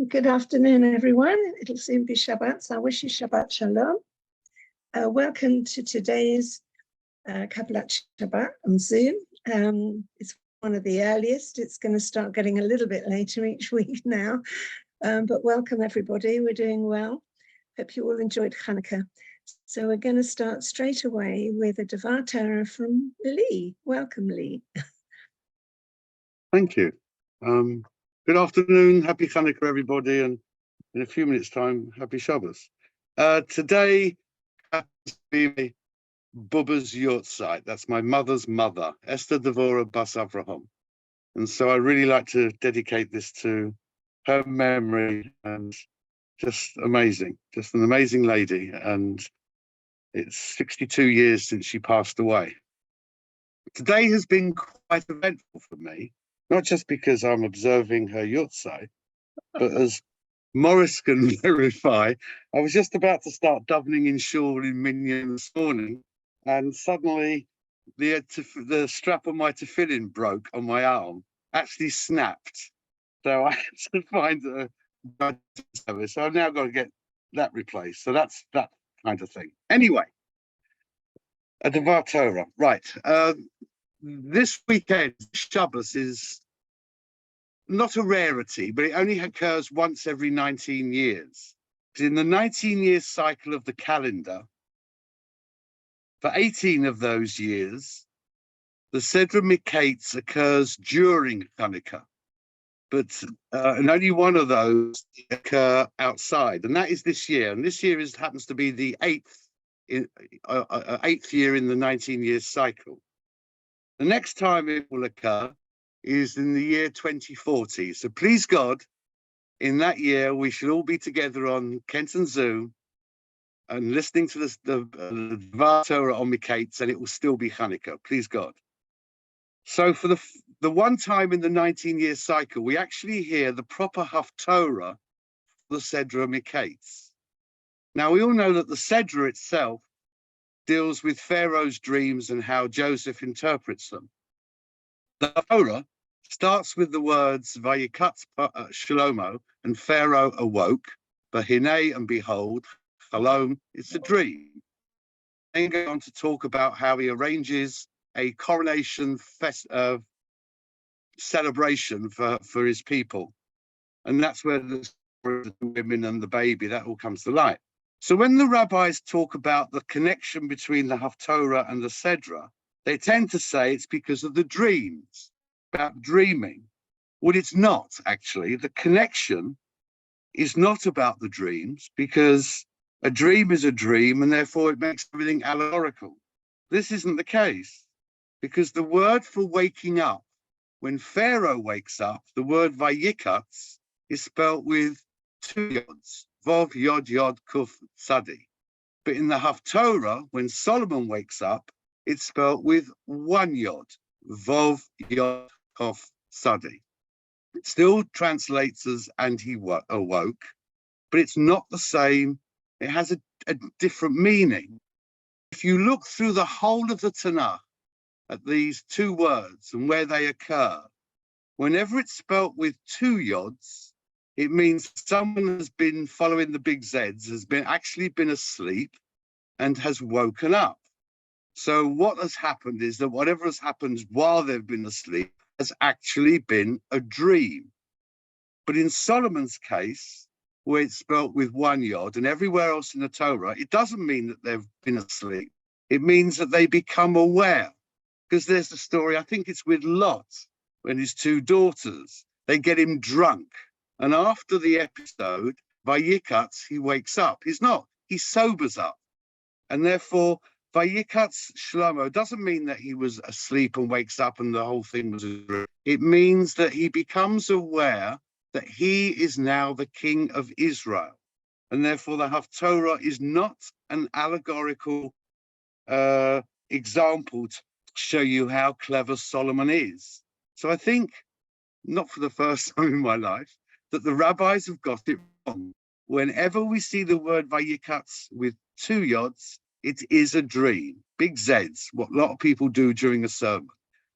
Good afternoon, everyone. It'll soon be Shabbat, so I wish you Shabbat Shalom. Welcome to today's Kabbalat Shabbat on Zoom. It's one of the earliest. It's going to start getting a little bit later each week now. But welcome, everybody. We're doing well. Hope you all enjoyed Hanukkah. So we're going to start straight away with a Devar Torah from Leigh. Welcome, Leigh. Thank you. Good afternoon, happy Hanukkah, everybody, and in a few minutes' time, happy Shabbos. Today happens to be my Bubba's Yortzeit. That's my mother's mother, Esther Devora Bas Avraham. And so I really like to dedicate this to her memory, and just amazing, just an amazing lady. And it's 62 years since she passed away. Today has been quite eventful for me. Not just because I'm observing her Yortzeit, but as Morris can verify, I was just about to start davening in shul in Minyan this morning, and suddenly the strap of my tefillin broke on my arm, actually snapped. So I had to find a service. So I've now got to get that replaced. So that's that kind of thing. Anyway, a Devar Torah, right. This weekend, Shabbos is not a rarity, but it only occurs once every 19 years. In the 19-year cycle of the calendar, for 18 of those years, the Sedra Mikeitz occurs during Hanukkah, but and only one of those occur outside, and that is this year. And this year happens to be the eighth year in the 19-year cycle. The next time it will occur is in the year 2040. So please God, in that year, we should all be together on Kent and Zoom and listening to the Devar Torah on Mikeitz, and it will still be Hanukkah, please God. So for the one time in the 19-year cycle, we actually hear the proper Haftorah for the Sedra Mikeitz. Now, we all know that the Sedra itself deals with Pharaoh's dreams and how Joseph interprets them. The Torah starts with the words Vayikatz Shlomo, and Pharaoh awoke, Bahine, and behold, Chalom, it's a dream. Then go on to talk about how he arranges a coronation celebration for his people. And that's where the women and the baby, that all comes to light. So when the rabbis talk about the connection between the Haftorah and the Sedra, they tend to say it's because of the dreams, about dreaming. Well, it's not, actually. The connection is not about the dreams, because a dream is a dream, and therefore it makes everything allegorical. This isn't the case, because the word for waking up, when Pharaoh wakes up, the word Vayikatz is spelt with two yods, Vov Yod Yod Kuf Tzadi. But in the Haftorah, when Solomon wakes up, it's spelt with one yod, Vov Yod Kuf Tzadi. It still translates as and he awoke, but it's not the same. It has a different meaning. If you look through the whole of the Tanakh at these two words and where they occur, whenever it's spelt with two yods, it means someone has been following the big Z's, has actually been asleep and has woken up. So what has happened is that whatever has happened while they've been asleep has actually been a dream. But in Solomon's case, where it's spelt with one yod, and everywhere else in the Torah, it doesn't mean that they've been asleep. It means that they become aware. Because there's the story, I think it's with Lot, when his two daughters, they get him drunk. And after the episode, Vayikatz, he wakes up. He sobers up. And therefore, Vayikatz Shlomo doesn't mean that he was asleep and wakes up and the whole thing was a dream. It means that he becomes aware that he is now the king of Israel. And therefore, the Haftorah is not an allegorical example to show you how clever Solomon is. So I think, not for the first time in my life, that the rabbis have got it wrong. Whenever we see the word Vayikatz with two yods, it is a dream, big Z's, what a lot of people do during a sermon.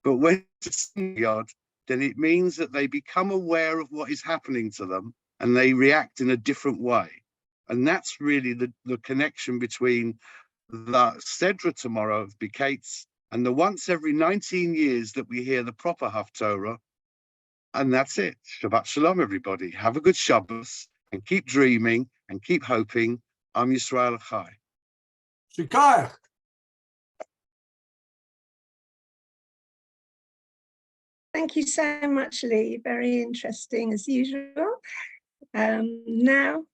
But when it's a yod, then it means that they become aware of what is happening to them and they react in a different way. And that's really the connection between the Sedra tomorrow of Mikeitz and the once every 19 years that we hear the proper Haftorah. And that's it. Shabbat Shalom, everybody. Have a good Shabbos and keep dreaming and keep hoping. Am Yisrael Chai. Shikayach. Thank you so much, Leigh. Very interesting as usual. Now